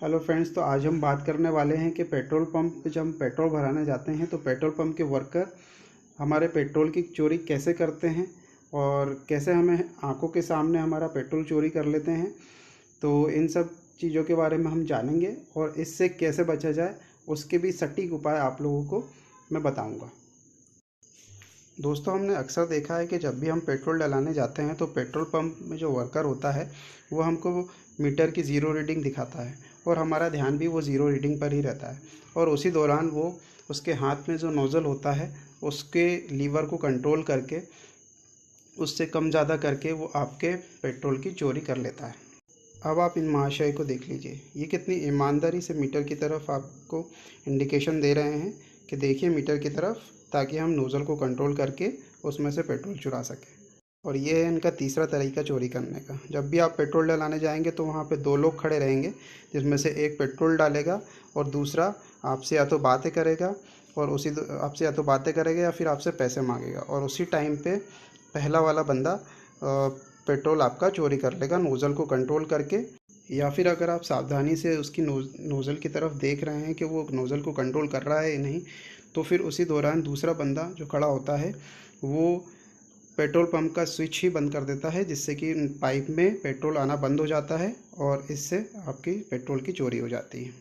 Hello friends, तो आज हम बात करने वाले हैं कि पेट्रोल पंप पे जब हम पेट्रोल भराने जाते हैं तो पेट्रोल पंप के वर्कर हमारे पेट्रोल की चोरी कैसे करते हैं और कैसे हमें आंखों के सामने हमारा पेट्रोल चोरी कर लेते हैं। तो इन सब चीज़ों के बारे में हम जानेंगे और इससे कैसे बचा जाए उसके भी सटीक उपाय आप लोगों को मैं बताऊंगा। दोस्तों, हमने अक्सर देखा है कि जब भी हम पेट्रोल डलाने जाते हैं तो पेट्रोल पंप में जो वर्कर होता है वो हमको मीटर की ज़ीरो रीडिंग दिखाता है और हमारा ध्यान भी वो ज़ीरो रीडिंग पर ही रहता है। और उसी दौरान वो उसके हाथ में जो नोज़ल होता है उसके लीवर को कंट्रोल करके उससे कम ज़्यादा करके वो आपके पेट्रोल की चोरी कर लेता है। अब आप इन महाशय को देख लीजिए, ये कितनी ईमानदारी से मीटर की तरफ आपको इंडिकेशन दे रहे हैं कि देखिए मीटर की तरफ, ताकि हम नोज़ल को कंट्रोल करके उसमें से पेट्रोल चुरा सकें। और ये है इनका तीसरा तरीका चोरी करने का। जब भी आप पेट्रोल डलाने जाएंगे तो वहाँ पे दो लोग खड़े रहेंगे, जिसमें से एक पेट्रोल डालेगा और दूसरा आपसे या तो बातें करेगा और आपसे या तो बातें करेगा या फिर आपसे पैसे मांगेगा। और उसी टाइम पे पहला वाला बंदा पेट्रोल आपका चोरी कर लेगा नोज़ल को कंट्रोल करके। या फिर अगर आप सावधानी से उसकी नोज़ल की तरफ देख रहे हैं कि वो नोज़ल को कंट्रोल कर रहा है या नहीं, तो फिर उसी दौरान दूसरा बंदा जो खड़ा होता है वो पेट्रोल पंप का स्विच ही बंद कर देता है, जिससे कि पाइप में पेट्रोल आना बंद हो जाता है और इससे आपकी पेट्रोल की चोरी हो जाती है।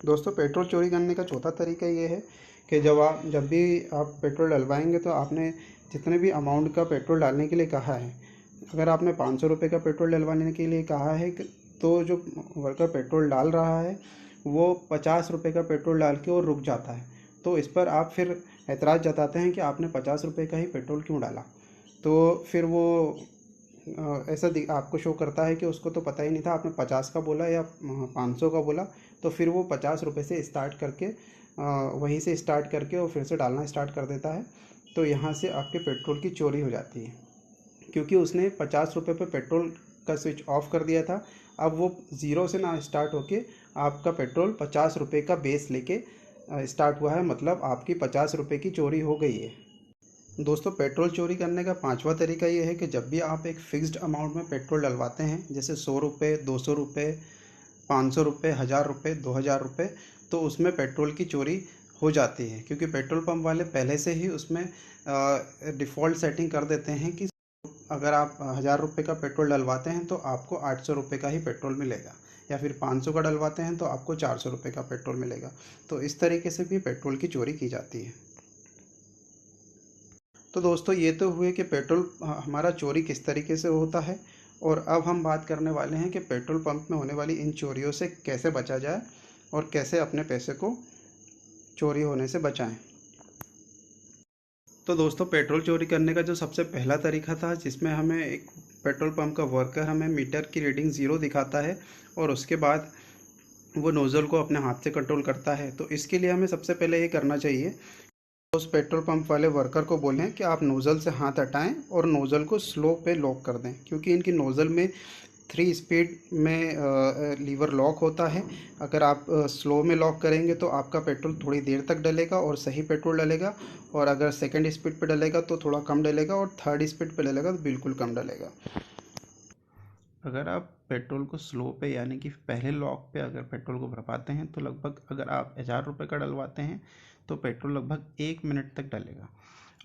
दोस्तों, पेट्रोल चोरी करने का चौथा तरीका ये है कि जब भी आप पेट्रोल डलवाएंगे तो आपने जितने भी अमाउंट का पेट्रोल डालने के लिए कहा है, अगर आपने 500 रुपये का पेट्रोल डलवाने के लिए कहा है तो जो वर्कर पेट्रोल डाल रहा है वो 50 रुपये का पेट्रोल डाल के और रुक जाता है। तो इस पर आप फिर ऐतराज़ जताते हैं कि आपने 50 रुपये का ही पेट्रोल क्यों डाला। तो फिर वो आपको शो करता है कि उसको तो पता ही नहीं था, आपने 50 का बोला या 500 का बोला। तो फिर वो 50 रुपये से स्टार्ट करके वहीं से स्टार्ट करके और फिर से डालना स्टार्ट कर देता है। तो यहाँ से आपके पेट्रोल की चोरी हो जाती है, क्योंकि उसने 50 रुपये पे पेट्रोल का स्विच ऑफ कर दिया था। अब वो ज़ीरो से ना स्टार्ट होके आपका पेट्रोल 50 रुपये का बेस लेके स्टार्ट हुआ है, मतलब आपकी 50 रुपये की चोरी हो गई है। दोस्तों, पेट्रोल चोरी करने का पांचवा तरीका ये है कि जब भी आप एक फ़िक्स्ड अमाउंट में पेट्रोल डलवाते हैं, जैसे 100 रुपये, 200 रुपये, 500 रुपये, 1000 रुपये, 2000 रुपये, तो उसमें पेट्रोल की चोरी हो जाती है, क्योंकि पेट्रोल पंप वाले पहले से ही उसमें डिफ़ॉल्ट सेटिंग कर देते हैं कि अगर आप 1000 रुपये का पेट्रोल डलवाते हैं तो आपको 800 रुपये का ही पेट्रोल मिलेगा, या फिर 500 का डलवाते हैं तो आपको 400 रुपये का पेट्रोल मिलेगा। तो इस तरीके से भी पेट्रोल की चोरी की जाती है। तो दोस्तों, ये तो हुए कि पेट्रोल हमारा चोरी किस तरीके से होता है। और अब हम बात करने वाले हैं कि पेट्रोल पंप में होने वाली इन चोरियों से कैसे बचा जाए और कैसे अपने पैसे को चोरी होने से बचाएं। तो दोस्तों, पेट्रोल चोरी करने का जो सबसे पहला तरीका था, जिसमें हमें एक पेट्रोल पंप का वर्कर हमें मीटर की रीडिंग ज़ीरो दिखाता है और उसके बाद वो नोज़ल को अपने हाथ से कंट्रोल करता है। तो इसके लिए हमें सबसे पहले ये करना चाहिए, उस पेट्रोल पंप वाले वर्कर को बोलें कि आप नोज़ल से हाथ हटाएं और नोज़ल को स्लो पे लॉक कर दें, क्योंकि इनकी नोज़ल में 3 स्पीड में लीवर लॉक होता है। अगर आप स्लो में लॉक करेंगे तो आपका पेट्रोल थोड़ी देर तक डलेगा और सही पेट्रोल डलेगा, और अगर सेकंड स्पीड पे डलेगा तो थोड़ा कम डलेगा, और थर्ड स्पीड पे डलेगा तो बिल्कुल कम डलेगा। अगर आप पेट्रोल को स्लो पे यानी कि पहले लॉक पे अगर पेट्रोल को भरवाते हैं तो लगभग, अगर आप 1000 रुपये का डलवाते हैं तो पेट्रोल लगभग 1 मिनट तक डलेगा।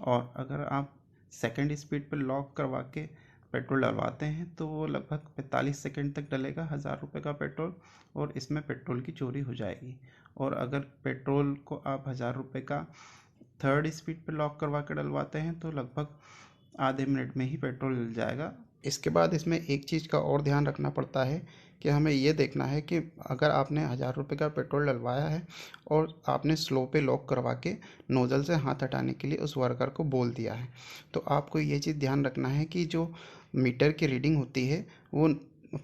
और अगर आप सेकंड स्पीड पे लॉक करवा के पेट्रोल डलवाते हैं तो वो लगभग 45 सेकंड तक डलेगा 1000 रुपये का पेट्रोल, और इसमें पेट्रोल की चोरी हो जाएगी। और अगर पेट्रोल को आप 1000 रुपये का थर्ड स्पीड पे लॉक करवा के डलवाते हैं तो लगभग आधे मिनट में ही पेट्रोल मिल जाएगा। इसके बाद इसमें एक चीज़ का और ध्यान रखना पड़ता है कि हमें ये देखना है कि अगर आपने 1000 रुपये का पेट्रोल डलवाया है और आपने स्लो पे लॉक करवा के नोज़ल से हाथ हटाने के लिए उस वर्कर को बोल दिया है, तो आपको ये चीज़ ध्यान रखना है कि जो मीटर की रीडिंग होती है वो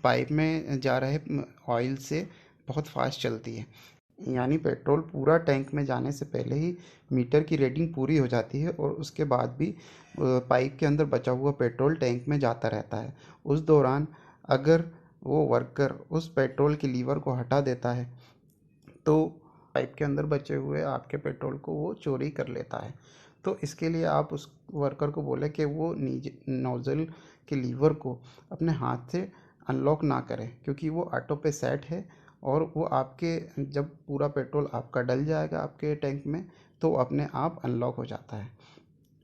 पाइप में जा रहे ऑयल से बहुत फास्ट चलती है। यानी पेट्रोल पूरा टैंक में जाने से पहले ही मीटर की रीडिंग पूरी हो जाती है और उसके बाद भी पाइप के अंदर बचा हुआ पेट्रोल टैंक में जाता रहता है। उस दौरान अगर वो वर्कर उस पेट्रोल के लीवर को हटा देता है तो पाइप के अंदर बचे हुए आपके पेट्रोल को वो चोरी कर लेता है। तो इसके लिए आप उस वर्कर को बोले कि वो नीचे नोज़ल के लीवर को अपने हाथ से अनलॉक ना करें, क्योंकि वो ऑटो पे सेट है और वो आपके जब पूरा पेट्रोल आपका डल जाएगा आपके टैंक में तो अपने आप अनलॉक हो जाता है।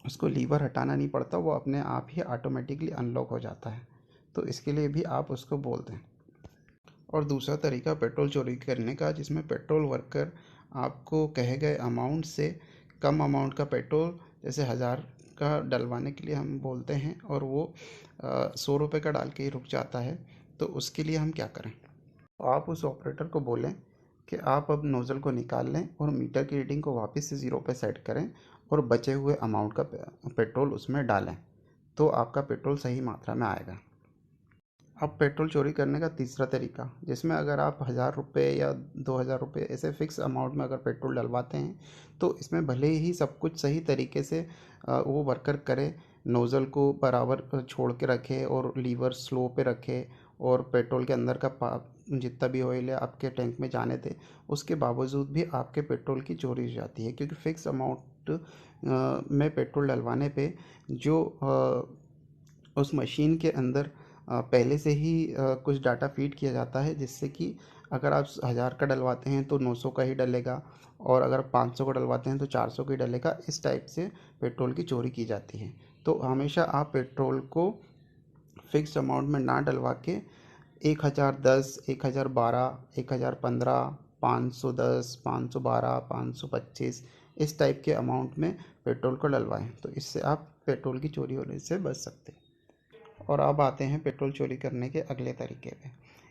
उसको लीवर हटाना नहीं पड़ता, वो अपने आप ही ऑटोमेटिकली अनलॉक हो जाता है। तो इसके लिए भी आप उसको बोल दें। और दूसरा तरीका पेट्रोल चोरी करने का, जिसमें पेट्रोल वर्कर आपको कहे गए अमाउंट से कम अमाउंट का पेट्रोल, जैसे 1000 का डलवाने के लिए हम बोलते हैं और वो 100 रुपये का डाल के ही रुक जाता है। तो उसके लिए हम क्या करें? आप उस ऑपरेटर को बोलें कि आप अब नोज़ल को निकाल लें और मीटर की रीडिंग को वापस से 0 पे सेट करें और बचे हुए अमाउंट का पेट्रोल उसमें डालें, तो आपका पेट्रोल सही मात्रा में आएगा। अब पेट्रोल चोरी करने का तीसरा तरीका, जिसमें अगर आप 1000 रुपये या 2000 रुपये ऐसे फ़िक्स अमाउंट में अगर पेट्रोल डलवाते हैं तो इसमें भले ही सब कुछ सही तरीके से वो वर्कर करे, नोज़ल को बराबर छोड़ के रखे और लीवर स्लो पे रखे और पेट्रोल के अंदर का जितना भी ऑयल है आपके टैंक में जाने दे, उसके बावजूद भी आपके पेट्रोल की चोरी हो जाती है। क्योंकि फ़िक्स अमाउंट में पेट्रोल डलवाने पे जो उस मशीन के अंदर पहले से ही कुछ डाटा फीड किया जाता है, जिससे कि अगर आप 1000 का डलवाते हैं तो 900 का ही डलेगा और अगर 500 का डलवाते हैं तो 400 का ही डलेगा। इस टाइप से पेट्रोल की चोरी की जाती है। तो हमेशा आप पेट्रोल को फिक्स्ड अमाउंट में ना डलवा के 1010, 1012, 1015, 510, 512, 525 इस टाइप के अमाउंट में पेट्रोल को डलवाएं। तो इससे आप पेट्रोल की चोरी होने से बच सकते हैं। और अब आते हैं पेट्रोल चोरी करने के अगले तरीके पे।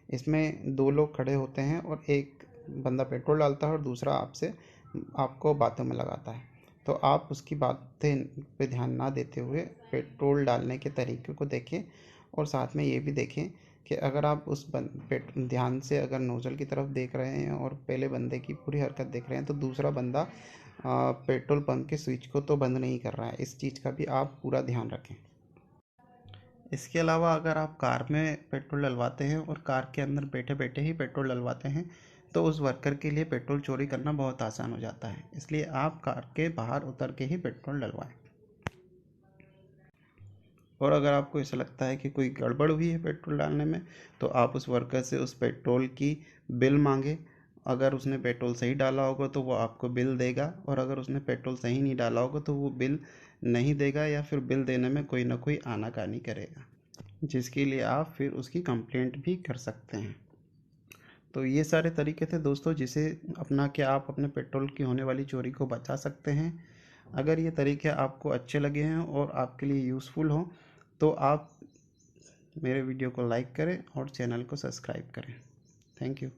इसमें 2 लोग खड़े होते हैं और एक बंदा पेट्रोल डालता है और दूसरा आपको बातों में लगाता है। तो आप उसकी बातें पे ध्यान ना देते हुए पेट्रोल डालने के तरीके को देखें और साथ में ये भी देखें कि अगर आप ध्यान से अगर नोज़ल की तरफ देख रहे हैं और पहले बंदे की पूरी हरकत देख रहे हैं तो दूसरा बंदा पेट्रोल पंप के स्विच को तो बंद नहीं कर रहा है। इस चीज़ का भी आप पूरा ध्यान रखें। इसके अलावा अगर आप कार में पेट्रोल डलवाते हैं और कार के अंदर बैठे बैठे ही पेट्रोल डलवाते हैं तो उस वर्कर के लिए पेट्रोल चोरी करना बहुत आसान हो जाता है। इसलिए आप कार के बाहर उतर के ही पेट्रोल डलवाएं। और अगर आपको ऐसा लगता है कि कोई गड़बड़ हुई है पेट्रोल डालने में तो आप उस वर्कर से उस पेट्रोल की बिल मांगे। अगर उसने पेट्रोल सही डाला होगा तो वो आपको बिल देगा और अगर उसने पेट्रोल सही नहीं डाला होगा तो वो बिल नहीं देगा या फिर बिल देने में कोई ना कोई आनाकानी करेगा, जिसके लिए आप फिर उसकी कंप्लेंट भी कर सकते हैं। तो ये सारे तरीके थे दोस्तों, जिसे अपना के आप अपने पेट्रोल की होने वाली चोरी को बचा सकते हैं। अगर ये तरीके आपको अच्छे लगे हैं और आपके लिए यूज़फुल हों तो आप मेरे वीडियो को लाइक करें और चैनल को सब्सक्राइब करें। Thank you.